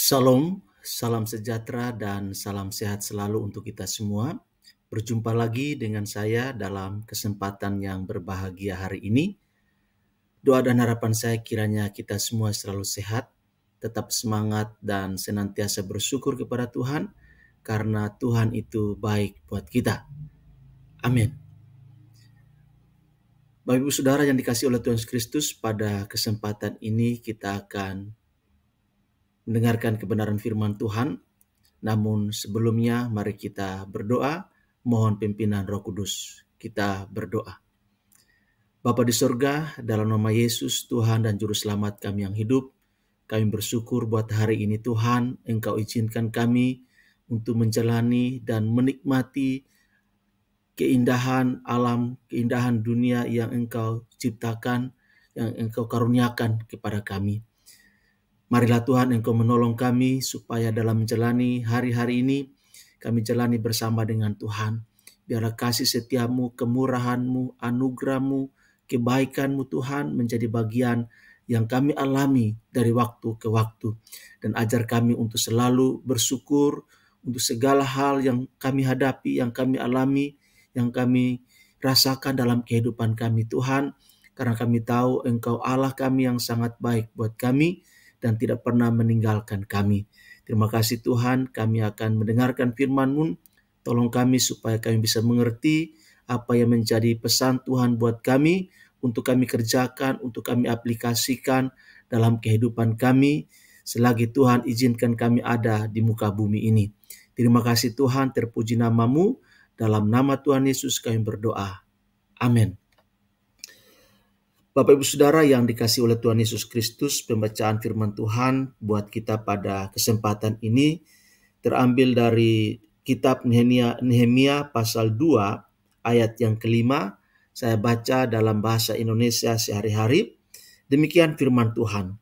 Shalom, salam sejahtera dan salam sehat selalu untuk kita semua. Berjumpa lagi dengan saya dalam kesempatan yang berbahagia hari ini. Doa dan harapan saya kiranya kita semua selalu sehat, tetap semangat dan senantiasa bersyukur kepada Tuhan karena Tuhan itu baik buat kita. Amin. Bapak Ibu Saudara yang dikasihi oleh Tuhan Yesus Kristus, pada kesempatan ini kita akan mendengarkan kebenaran firman Tuhan. Namun sebelumnya mari kita berdoa, mohon pimpinan Roh Kudus. Kita berdoa. Bapa di sorga, dalam nama Yesus, Tuhan dan Juru Selamat kami yang hidup, kami bersyukur buat hari ini Tuhan, Engkau izinkan kami untuk menjalani dan menikmati keindahan alam, keindahan dunia yang Engkau ciptakan, yang Engkau karuniakan kepada kami. Marilah Tuhan Engkau menolong kami supaya dalam menjalani hari-hari ini kami jalani bersama dengan Tuhan. Biarlah kasih setiamu, kemurahanmu, anugerahmu, kebaikanmu Tuhan menjadi bagian yang kami alami dari waktu ke waktu. Dan ajar kami untuk selalu bersyukur untuk segala hal yang kami hadapi, yang kami alami, yang kami rasakan dalam kehidupan kami Tuhan. Karena kami tahu Engkau Allah kami yang sangat baik buat kami dan tidak pernah meninggalkan kami. Terima kasih Tuhan, kami akan mendengarkan firman-Mu. Tolong kami supaya kami bisa mengerti apa yang menjadi pesan Tuhan buat kami, untuk kami kerjakan, untuk kami aplikasikan dalam kehidupan kami, selagi Tuhan izinkan kami ada di muka bumi ini. Terima kasih Tuhan, terpuji nama-Mu. Dalam nama Tuhan Yesus kami berdoa. Amin. Bapak Ibu Saudara yang dikasihi oleh Tuhan Yesus Kristus, pembacaan firman Tuhan buat kita pada kesempatan ini terambil dari kitab Nehemia pasal 2 ayat yang kelima. Saya baca dalam bahasa Indonesia sehari-hari. Demikian firman Tuhan.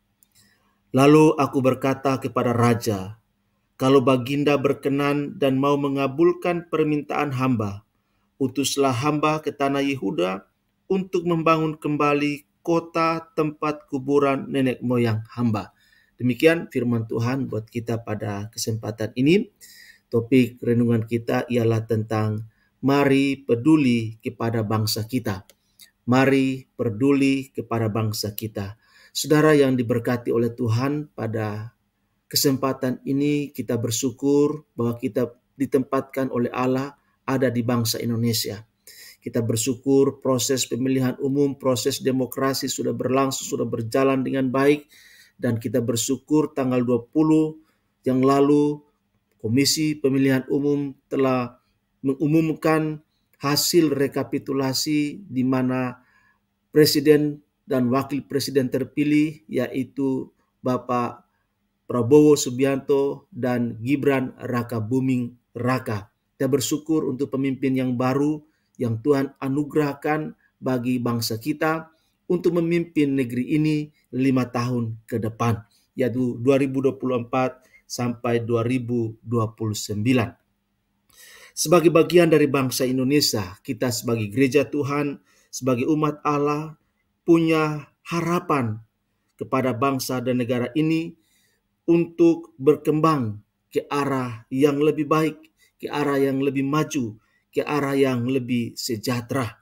Lalu aku berkata kepada raja, kalau baginda berkenan dan mau mengabulkan permintaan hamba, utuslah hamba ke tanah Yehuda untuk membangun kembali kota tempat kuburan nenek moyang hamba. Demikian firman Tuhan buat kita pada kesempatan ini. Topik renungan kita ialah tentang mari peduli kepada bangsa kita. Mari peduli kepada bangsa kita. Saudara yang diberkati oleh Tuhan, pada kesempatan ini kita bersyukur bahwa kita ditempatkan oleh Allah ada di bangsa Indonesia. Kita bersyukur proses pemilihan umum, proses demokrasi sudah berlangsung, sudah berjalan dengan baik. Dan kita bersyukur tanggal 20 yang lalu Komisi Pemilihan Umum telah mengumumkan hasil rekapitulasi di mana Presiden dan Wakil Presiden terpilih yaitu Bapak Prabowo Subianto dan Gibran Raka Buming Raka. Kita bersyukur untuk pemimpin yang baru yang Tuhan anugerahkan bagi bangsa kita untuk memimpin negeri ini 5 tahun ke depan, yaitu 2024 sampai 2029. Sebagai bagian dari bangsa Indonesia, kita sebagai gereja Tuhan, sebagai umat Allah, punya harapan kepada bangsa dan negara ini untuk berkembang ke arah yang lebih baik, ke arah yang lebih maju, ke arah yang lebih sejahtera.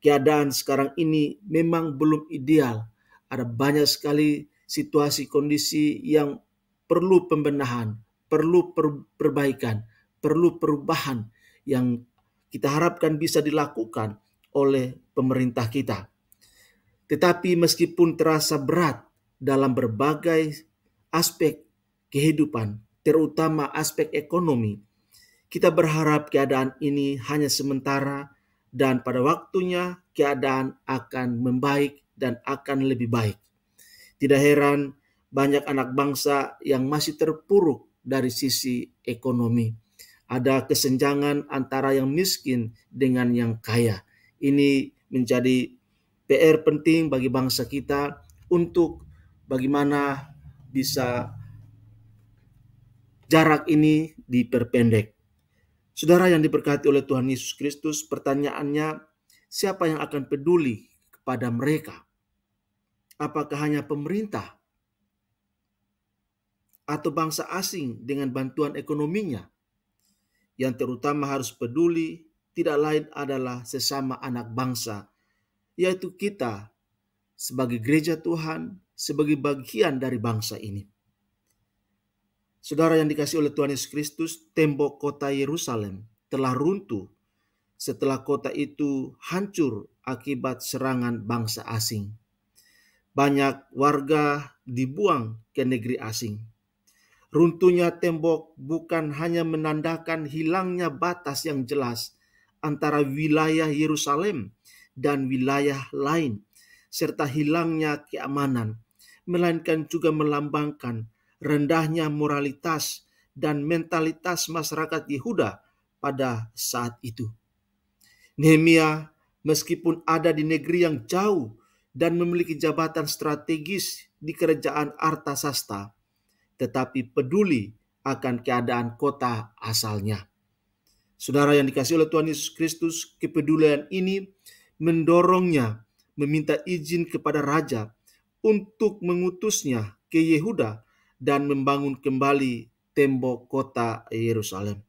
Keadaan sekarang ini memang belum ideal. Ada banyak sekali situasi kondisi yang perlu pembenahan, perlu perbaikan, perlu perubahan yang kita harapkan bisa dilakukan oleh pemerintah kita. Tetapi meskipun terasa berat dalam berbagai aspek kehidupan, terutama aspek ekonomi, kita berharap keadaan ini hanya sementara dan pada waktunya keadaan akan membaik dan akan lebih baik. Tidak heran banyak anak bangsa yang masih terpuruk dari sisi ekonomi. Ada kesenjangan antara yang miskin dengan yang kaya. Ini menjadi PR penting bagi bangsa kita untuk bagaimana bisa jarak ini diperpendek. Saudara yang diberkati oleh Tuhan Yesus Kristus, pertanyaannya, siapa yang akan peduli kepada mereka? Apakah hanya pemerintah? atau bangsa asing dengan bantuan ekonominya. Yang terutama harus peduli tidak lain adalah sesama anak bangsa, yaitu kita sebagai gereja Tuhan, sebagai bagian dari bangsa ini. Saudara yang dikasihi oleh Tuhan Yesus Kristus, tembok kota Yerusalem telah runtuh setelah kota itu hancur akibat serangan bangsa asing. Banyak warga dibuang ke negeri asing. Runtuhnya tembok bukan hanya menandakan hilangnya batas yang jelas antara wilayah Yerusalem dan wilayah lain, serta hilangnya keamanan, melainkan juga melambangkan rendahnya moralitas dan mentalitas masyarakat Yehuda pada saat itu. Nehemia meskipun ada di negeri yang jauh dan memiliki jabatan strategis di kerajaan Artasasta, tetapi peduli akan keadaan kota asalnya. Saudara yang dikasihi oleh Tuhan Yesus Kristus, kepedulian ini mendorongnya meminta izin kepada raja untuk mengutusnya ke Yehuda dan membangun kembali tembok kota Yerusalem.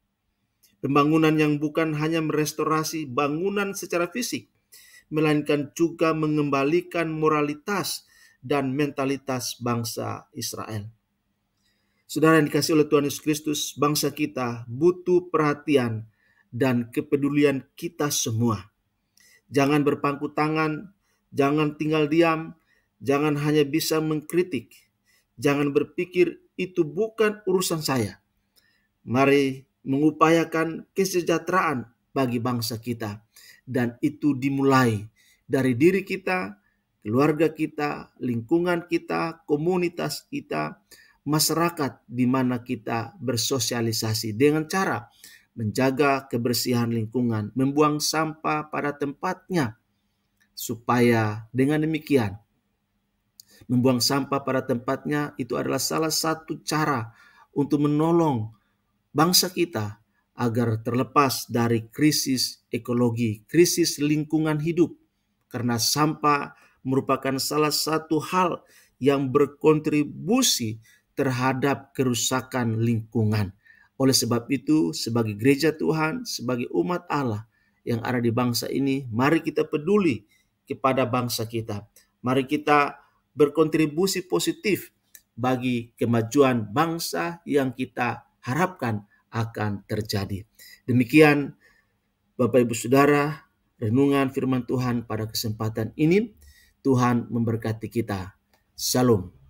Pembangunan yang bukan hanya merestorasi bangunan secara fisik, melainkan juga mengembalikan moralitas dan mentalitas bangsa Israel. Saudara yang dikasihi oleh Tuhan Yesus Kristus, bangsa kita butuh perhatian dan kepedulian kita semua. Jangan berpangku tangan, jangan tinggal diam, jangan hanya bisa mengkritik, jangan berpikir itu bukan urusan saya. Mari mengupayakan kesejahteraan bagi bangsa kita, dan itu dimulai dari diri kita, keluarga kita, lingkungan kita, komunitas kita, masyarakat di mana kita bersosialisasi dengan cara menjaga kebersihan lingkungan, membuang sampah pada tempatnya, supaya dengan demikian membuang sampah pada tempatnya itu adalah salah satu cara untuk menolong bangsa kita agar terlepas dari krisis ekologi, krisis lingkungan hidup, karena sampah merupakan salah satu hal yang berkontribusi terhadap kerusakan lingkungan. Oleh sebab itu, sebagai gereja Tuhan, sebagai umat Allah yang ada di bangsa ini, mari kita peduli kepada bangsa kita. Mari kita berkontribusi positif bagi kemajuan bangsa yang kita harapkan akan terjadi. Demikian Bapak Ibu Saudara, renungan firman Tuhan pada kesempatan ini. Tuhan memberkati kita. Shalom.